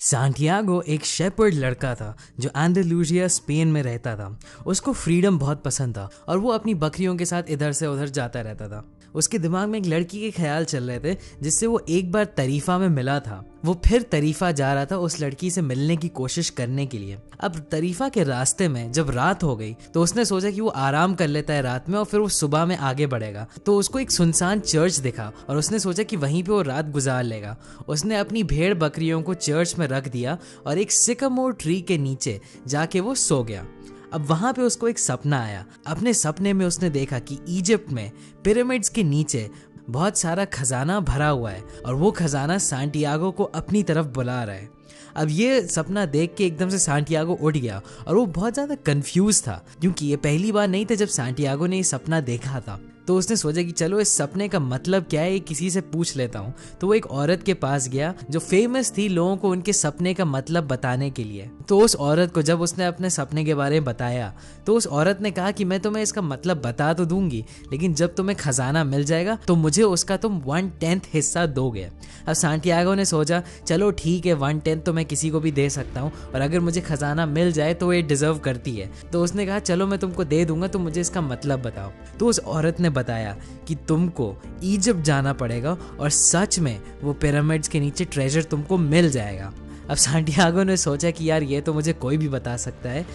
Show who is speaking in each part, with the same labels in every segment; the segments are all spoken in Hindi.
Speaker 1: सांटियागो एक शेपर्ड लड़का था जो एंडालुसिया स्पेन में रहता था। उसको फ्रीडम बहुत पसंद था और वो अपनी बकरियों के साथ इधर से उधर जाता रहता था। उसके दिमाग में एक लड़की के ख्याल चल रहे थे जिससे वो एक बार तरीफा में मिला था। वो फिर तरीफा जा रहा था उस लड़की से मिलने की कोशिश करने के लिए। अब तरीफा के रास्ते में जब रात हो गई तो उसने सोचा कि वो आराम कर लेता है रात में और फिर वो सुबह में आगे बढ़ेगा। तो उसको एक सुनसान चर्च दिखा और उसने सोचा कि वहीं पे वो रात गुजार लेगा। उसने अपनी भेड़ बकरियों को चर्च में रख दिया और एक सिकामोर ट्री के नीचे जाके वो सो गया। अब वहां पे उसको एक सपना आया। अपने सपने में उसने देखा कि इजिप्ट में पिरामिड्स के नीचे बहुत सारा खजाना भरा हुआ है और वो खजाना सांटियागो को अपनी तरफ बुला रहा है। अब ये सपना देख के एकदम से सांटियागो उठ गया और वो बहुत ज्यादा कंफ्यूज था क्योंकि ये पहली बार नहीं था जब सांटियागो ने ये सपना देखा था। तो उसने सोचा कि चलो इस सपने का मतलब क्या है, ये किसी से पूछ लेता हूँ। तो वो एक औरत के पास गया जो फेमस थी लोगों को उनके सपने का मतलब बताने के लिए। तो उस औरत को जब उसने अपने सपने के बारे में बताया तो उस औरत ने कहा कि मैं तुम्हें इसका मतलब बता तो दूंगी, लेकिन जब तुम्हें खजाना मिल जाएगा तो मुझे उसका तुम 1/10 हिस्सा दोगे। अब सांटियागो ने सोचा चलो ठीक है, 1/10 तो मैं किसी को भी दे सकता हूँ और अगर मुझे खजाना मिल जाए तो ये डिजर्व करती है। तो उसने कहा चलो मैं तुमको दे दूंगा, तो मुझे इसका मतलब बताओ। तो उस औरत ने बताया कि तुमको इजिप्ट जाना पड़ेगा और सच में वो पिरामिड्स के नीचे ट्रेजर तुमको मिल जाएगा। अब सांटियागो ने सोचा कि यार ये तो मुझे कोई भी बता सकता है,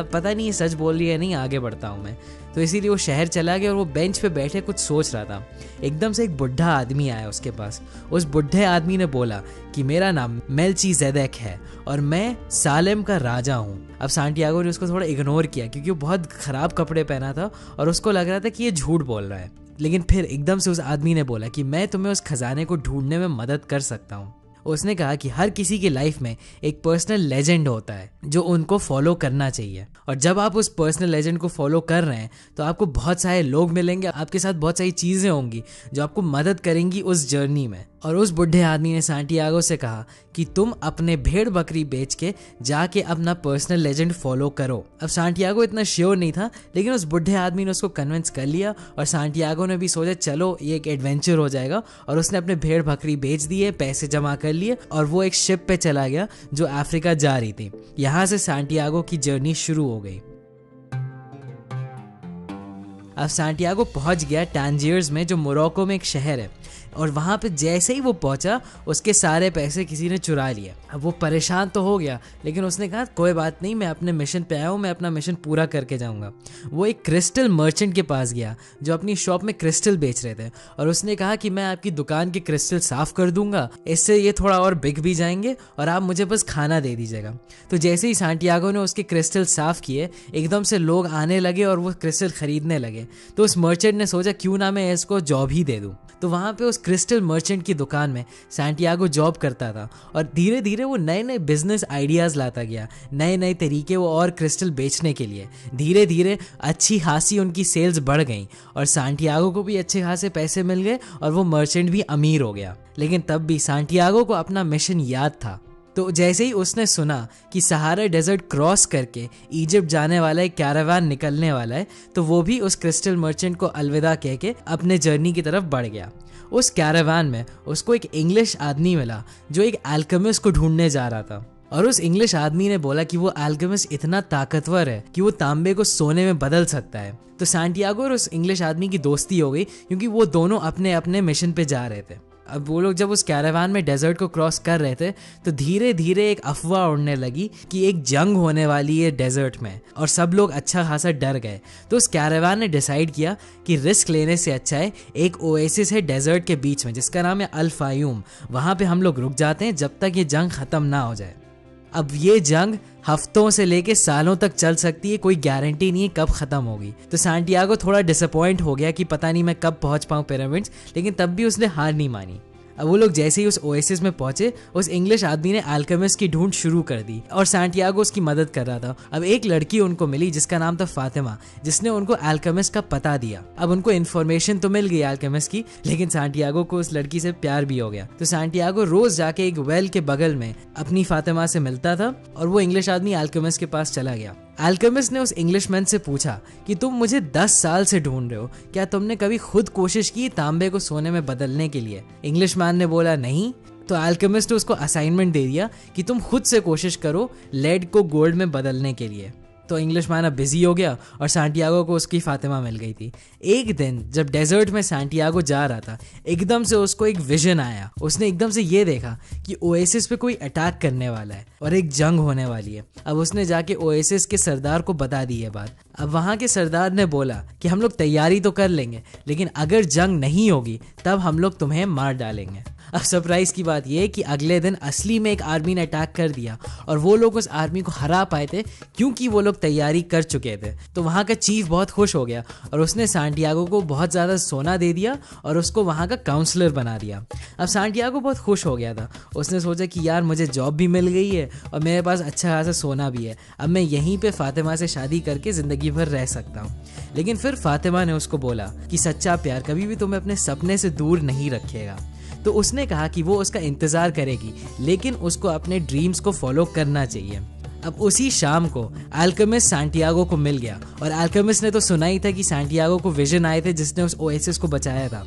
Speaker 1: पता नहीं ये सच बोल रही है नहीं, आगे बढ़ता हूँ मैं। तो इसीलिए वो शहर चला गया और वो बेंच पे बैठे कुछ सोच रहा था। एकदम से एक बुढ़ा आदमी आया उसके पास। उस बुढ़े आदमी ने बोला कि मेरा नाम मेल्चीजेदेक है और मैं सालेम का राजा हूँ। अब सांटियागो ने उसको थोड़ा इग्नोर किया क्योंकि वो बहुत खराब कपड़े पहना था और उसको लग रहा था कि ये झूठ बोल रहा है। लेकिन फिर एकदम से उस आदमी ने बोला कि मैं तुम्हें उस खजाने को ढूंढने में मदद कर सकता हूँ। उसने कहा कि हर किसी की लाइफ में एक पर्सनल लेजेंड होता है जो उनको फॉलो करना चाहिए, और जब आप उस पर्सनल लेजेंड को फॉलो कर रहे हैं तो आपको बहुत सारे लोग मिलेंगे, आपके साथ बहुत सारी चीजें होंगी जो आपको मदद करेंगी उस जर्नी में। और उस बुढ़े आदमी ने सांटियागो से कहा कि तुम अपने भेड़ बकरी बेच के जाके अपना पर्सनल लेजेंड फॉलो करो। अब सांटियागो इतना श्योर नहीं था, लेकिन उस बुढ़े आदमी ने उसको कन्विंस कर लिया और सांटियागो ने भी सोचा चलो ये एक एडवेंचर हो जाएगा। और उसने अपने भेड़ बकरी बेच दिए, पैसे जमा कर लिए और वो एक शिप पे चला गया जो अफ्रीका जा रही थी। यहाँ से सांटियागो की जर्नी शुरू हो गई। अब सांटियागो पहुंच गया टांजियर्स में जो मोरक्को में एक शहर है, और वहां पे जैसे ही वो पहुंचा उसके सारे पैसे किसी ने चुरा लिए। अब वो परेशान तो हो गया, लेकिन उसने कहा कोई बात नहीं, मैं अपने मिशन पे आया हूँ, मैं अपना मिशन पूरा करके जाऊंगा। वो एक क्रिस्टल मर्चेंट के पास गया जो अपनी शॉप में क्रिस्टल बेच रहे थे, और उसने कहा कि मैं आपकी दुकान के क्रिस्टल साफ कर दूंगा, इससे ये थोड़ा और बिक भी जाएंगे और आप मुझे बस खाना दे दीजिएगा। तो जैसे ही सांटियागो ने उसके क्रिस्टल साफ किए एकदम से लोग आने लगे और वो क्रिस्टल खरीदने लगे। तो उस मर्चेंट ने सोचा क्यों ना मैं इसको जॉब ही दे दूं। तो वहां पे उस क्रिस्टल मर्चेंट की दुकान में सांटियागो जॉब करता था और धीरे धीरे वो नए नए बिजनेस आइडियाज लाता गया, नए नए तरीके वो और क्रिस्टल बेचने के लिए। धीरे धीरे अच्छी खासी उनकी सेल्स बढ़ गई और सांटियागो को भी अच्छे खासे पैसे मिल गए और वो मर्चेंट भी अमीर हो गया। लेकिन तब भी सांटियागो को अपना मिशन याद था। तो जैसे ही उसने सुना कि सहारा डेजर्ट क्रॉस करके इजिप्ट जाने वाला एक कैरावान निकलने वाला है, तो वो भी उस क्रिस्टल मर्चेंट को अलविदा कह के अपने जर्नी की तरफ बढ़ गया। उस कैरावान में उसको एक इंग्लिश आदमी मिला जो एक अल्केमिस्ट को ढूंढने जा रहा था, और उस इंग्लिश आदमी ने बोला कि वो अल्केमिस्ट इतना ताकतवर है कि वो तांबे को सोने में बदल सकता है। तो सांटियागो और उस इंग्लिश आदमी की दोस्ती हो गई क्योंकि वो दोनों अपने अपने मिशन पे जा रहे थे। अब वो लोग जब उस कैरावान में डेजर्ट को क्रॉस कर रहे थे तो धीरे धीरे एक अफवाह उड़ने लगी कि एक जंग होने वाली है डेजर्ट में, और सब लोग अच्छा खासा डर गए। तो उस कैरावान ने डिसाइड किया कि रिस्क लेने से अच्छा है एक ओएसिस है डेजर्ट के बीच में जिसका नाम है अल फायूम, वहां पे हम लोग रुक जाते हैं जब तक ये जंग खत्म ना हो जाए। अब ये जंग हफ्तों से लेके सालों तक चल सकती है, कोई गारंटी नहीं है कब खत्म होगी। तो सांटियागो थोड़ा डिसअपॉइंट हो गया कि पता नहीं मैं कब पहुंच पाऊं पिरामिड्स, लेकिन तब भी उसने हार नहीं मानी। अब वो लोग जैसे ही उस ओएसिस में पहुंचे उस इंग्लिश आदमी ने अल्केमिस्ट की ढूंढ शुरू कर दी और सांटियागो उसकी मदद कर रहा था। अब एक लड़की उनको मिली जिसका नाम था फातिमा, जिसने उनको अल्केमिस्ट का पता दिया। अब उनको इन्फॉर्मेशन तो मिल गई अल्केमिस्ट की, लेकिन सांटियागो को उस लड़की से प्यार भी हो गया। तो सांटियागो रोज जाके एक वेल के बगल में अपनी फातिमा से मिलता था और वो इंग्लिश आदमी अल्केमिस्ट के पास चला गया। अल्केमिस्ट ने उस इंग्लिशमैन से पूछा कि तुम मुझे 10 साल से ढूंढ रहे हो, क्या तुमने कभी खुद कोशिश की तांबे को सोने में बदलने के लिए? इंग्लिशमैन ने बोला नहीं। तो अल्केमिस्ट ने उसको असाइनमेंट दे दिया कि तुम खुद से कोशिश करो लेड को गोल्ड में बदलने के लिए। तो इंग्लिश मैन बिजी हो गया और सैंटियागो को उसकी फातिमा मिल गई थी। एक दिन जब डेजर्ट में सैंटियागो जा रहा था, एकदम से उसको एक विजन आया। उसने एकदम से ये देखा कि ओएसिस पे कोई अटैक करने वाला है और एक जंग होने वाली है। अब उसने जाके ओएसिस के सरदार को बता दी है बात। अब वहाँ के सरदार ने बोला कि हम लोग तैयारी तो कर लेंगे, लेकिन अगर जंग नहीं होगी तब हम लोग तुम्हें मार डालेंगे। अब सरप्राइज की बात यह है कि अगले दिन असली में एक आर्मी ने अटैक कर दिया और वो लोग उस आर्मी को हरा पाए थे क्योंकि वो लोग तैयारी कर चुके थे। तो वहाँ का चीफ बहुत खुश हो गया और उसने सैंटियागो को बहुत ज़्यादा सोना दे दिया और उसको वहाँ का काउंसलर बना दिया। अब सैंटियागो बहुत खुश हो गया था। उसने सोचा कि यार मुझे जॉब भी मिल गई है और मेरे पास अच्छा खासा सोना भी है, अब मैं यहीं पे फातिमा से शादी करके ज़िंदगी भर रह सकता हूँ। लेकिन फिर फातिमा ने उसको बोला कि सच्चा प्यार कभी भी तुम्हें अपने सपने से दूर नहीं रखेगा। तो उसने कहा कि वो उसका इंतज़ार करेगी, लेकिन उसको अपने ड्रीम्स को फॉलो करना चाहिए। अब उसी शाम को अल्केमिस्ट सैंटियागो को मिल गया और अल्केमिस्ट ने तो सुना ही था कि सैंटियागो को विजन आए थे जिसने उस ओएसिस को बचाया था।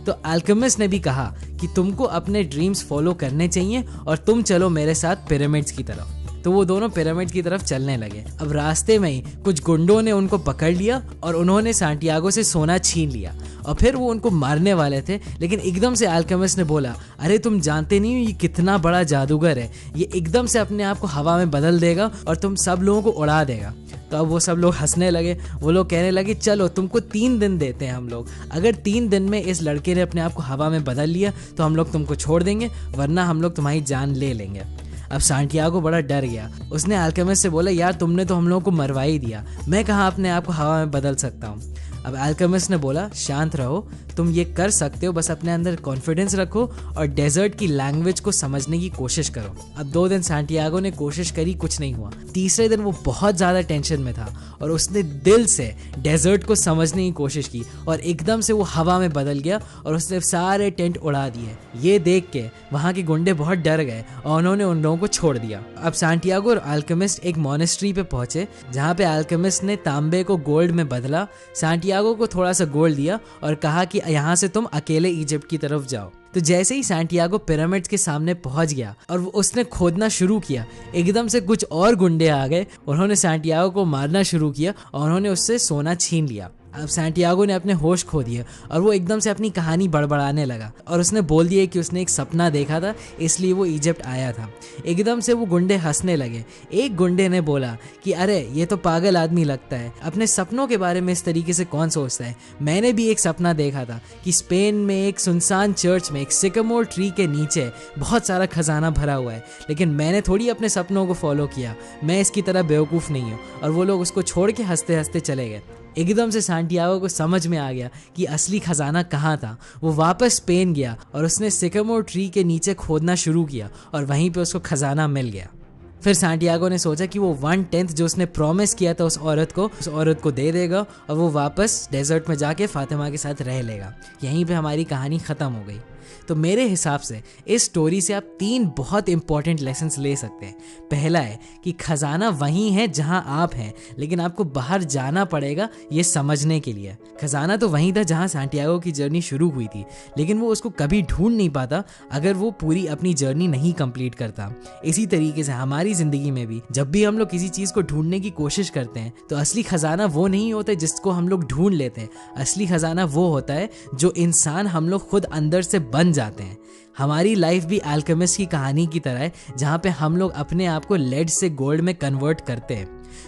Speaker 1: तो अल्केमिस्ट ने भी कहा कि तुमको अपने ड्रीम्स फॉलो करने चाहिए और तुम चलो मेरे साथ पिरामिड्स की तरफ। तो वो दोनों पिरामिड की तरफ चलने लगे। अब रास्ते में ही कुछ गुंडों ने उनको पकड़ लिया और उन्होंने सैंटियागो से सोना छीन लिया और फिर वो उनको मारने वाले थे। लेकिन एकदम से अल्केमिस्ट ने बोला, अरे तुम जानते नहीं हो ये कितना बड़ा जादूगर है, ये एकदम से अपने आप को हवा में बदल देगा और तुम सब लोगों को उड़ा देगा। तो अब वो सब लोग हंसने लगे। वो लोग कहने लगे चलो तुमको 3 दिन देते हैं हम लोग, अगर 3 दिन में इस लड़के ने अपने आप को हवा में बदल लिया तो हम लोग तुमको छोड़ देंगे, वरना हम लोग तुम्हारी जान ले लेंगे। अब सैंटियागो बड़ा डर गया। उसने अल्केमिस्ट से बोला, यार तुमने तो हम लोगों को मरवा ही दिया, मैं कहाँ अपने आप को हवा में बदल सकता हूँ। अब अल्केमिस्ट ने बोला, शांत रहो, तुम ये कर सकते हो, बस अपने अंदर कॉन्फिडेंस रखो और डेजर्ट की लैंग्वेज को समझने की कोशिश करो। अब 2 दिन सैंटियागो ने कोशिश करी, कुछ नहीं हुआ। तीसरे दिन वो बहुत ज़्यादा टेंशन में था और उसने दिल से डेजर्ट को समझने की कोशिश की और एकदम से वो हवा में बदल गया और उसने सारे टेंट उड़ा दिए। ये देख के वहाँ के गुंडे बहुत डर गए और उन्होंने उन लोगों को छोड़ दिया। अब सैंटियागो और अल्केमिस्ट एक मॉनेस्ट्री पे पहुंचे जहाँ पे अल्केमिस्ट ने तांबे को गोल्ड में बदला, सैंटियागो को थोड़ा सा गोल्ड दिया और कहा कि यहाँ से तुम अकेले इजिप्ट की तरफ जाओ। तो जैसे ही सैंटियागो पिरामिड्स के सामने पहुंच गया और उसने खोदना शुरू किया, एकदम से कुछ और गुंडे आ गए, उन्होंने सैंटियागो को मारना शुरू किया और उन्होंने उससे सोना छीन लिया। अब सैंटियागो ने अपने होश खो दिए और वो एकदम से अपनी कहानी बड़बड़ाने लगा और उसने बोल दिया कि उसने एक सपना देखा था, इसलिए वो इजिप्ट आया था। एकदम से वो गुंडे हंसने लगे। एक गुंडे ने बोला कि अरे ये तो पागल आदमी लगता है, अपने सपनों के बारे में इस तरीके से कौन सोचता है। मैंने भी एक सपना देखा था कि स्पेन में एक सुनसान चर्च में एक सिकामोर ट्री के नीचे बहुत सारा खजाना भरा हुआ है, लेकिन मैंने थोड़ी अपने सपनों को फॉलो किया, मैं इसकी तरह बेवकूफ़ नहीं हूँ। और वो लोग उसको छोड़ के हंसते हंसते चले गए। एकदम से सैंटियागो को समझ में आ गया कि असली खजाना कहाँ था। वो वापस स्पेन गया और उसने सिकामोर ट्री के नीचे खोदना शुरू किया और वहीं पे उसको खजाना मिल गया। फिर सैंटियागो ने सोचा कि वो 1/10 जो उसने प्रॉमिस किया था उस औरत को दे देगा और वो वापस डेजर्ट में जाके फातिमा के साथ रह लेगा। यहीं पे हमारी कहानी ख़त्म हो गई। तो मेरे हिसाब से इस स्टोरी से आप 3 बहुत इंपॉर्टेंट लेसन्स ले सकते हैं। पहला है कि खजाना वहीं है जहां आप हैं, लेकिन आपको बाहर जाना पड़ेगा ये समझने के लिए। खजाना तो वहीं था जहां सैंटियागो की जर्नी शुरू हुई थी, लेकिन वो उसको कभी ढूंढ नहीं पाता अगर वो पूरी अपनी जर्नी नहीं कंप्लीट करता। इसी तरीके से हमारी ज़िंदगी में भी जब भी हम लोग किसी चीज़ को ढूंढने की कोशिश करते हैं तो असली खजाना वो नहीं होता जिसको हम लोग ढूंढ लेते हैं। असली खजाना वो होता है जो इंसान हम लोग खुद अंदर से बन जाते हैं। हमारी लाइफ भी अल्केमिस्ट की कहानी की तरह है जहाँ पे हम लोग अपने आप को लेड से गोल्ड में कन्वर्ट करते हैं।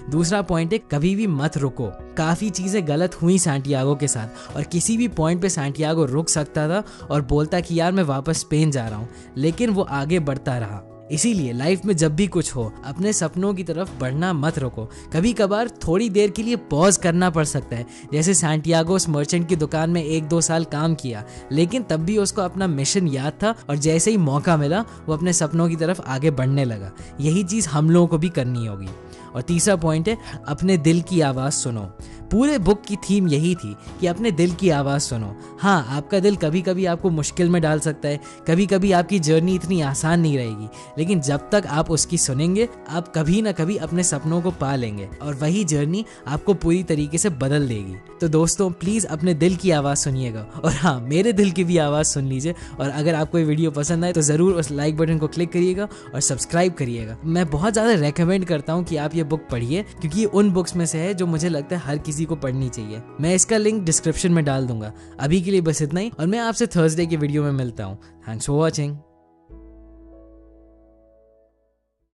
Speaker 1: दूसरा पॉइंट है, कभी भी मत रुको। काफ़ी चीज़ें गलत हुई सैंटियागो के साथ और किसी भी पॉइंट पे सैंटियागो रुक सकता था और बोलता कि यार मैं वापस स्पेन जा रहा हूँ, लेकिन वो आगे बढ़ता रहा। इसीलिए लाइफ में जब भी कुछ हो अपने सपनों की तरफ बढ़ना मत रोको। कभी कभार थोड़ी देर के लिए पॉज करना पड़ सकता है। जैसे सैंटियागो उस मर्चेंट की दुकान में 1-2 साल काम किया, लेकिन तब भी उसको अपना मिशन याद था और जैसे ही मौका मिला वो अपने सपनों की तरफ आगे बढ़ने लगा। यही चीज़ हम लोगों को भी करनी होगी। और तीसरा पॉइंट है, अपने दिल की आवाज़ सुनो। पूरे बुक की थीम यही थी कि अपने दिल की आवाज़ सुनो। हाँ, आपका दिल कभी कभी आपको मुश्किल में डाल सकता है, कभी कभी आपकी जर्नी इतनी आसान नहीं रहेगी, लेकिन जब तक आप उसकी सुनेंगे आप कभी ना कभी अपने सपनों को पा लेंगे और वही जर्नी आपको पूरी तरीके से बदल देगी। तो दोस्तों प्लीज़ अपने दिल की आवाज़ सुनिएगा, और हाँ, मेरे दिल की भी आवाज़ सुन लीजिए। और अगर आपको ये वीडियो पसंद आए तो ज़रूर उस लाइक बटन को क्लिक करिएगा और सब्सक्राइब करिएगा। मैं बहुत ज़्यादा रेकमेंड करता हूँ कि आप ये बुक पढ़िए, क्योंकि ये उन बुक्स में से है जो मुझे लगता है हर किसी को पढ़नी चाहिए। मैं इसका लिंक डिस्क्रिप्शन में डाल दूंगा। अभी के लिए बस इतना ही, और मैं आपसे थर्सडे की वीडियो में मिलता हूँ। Thanks for watching.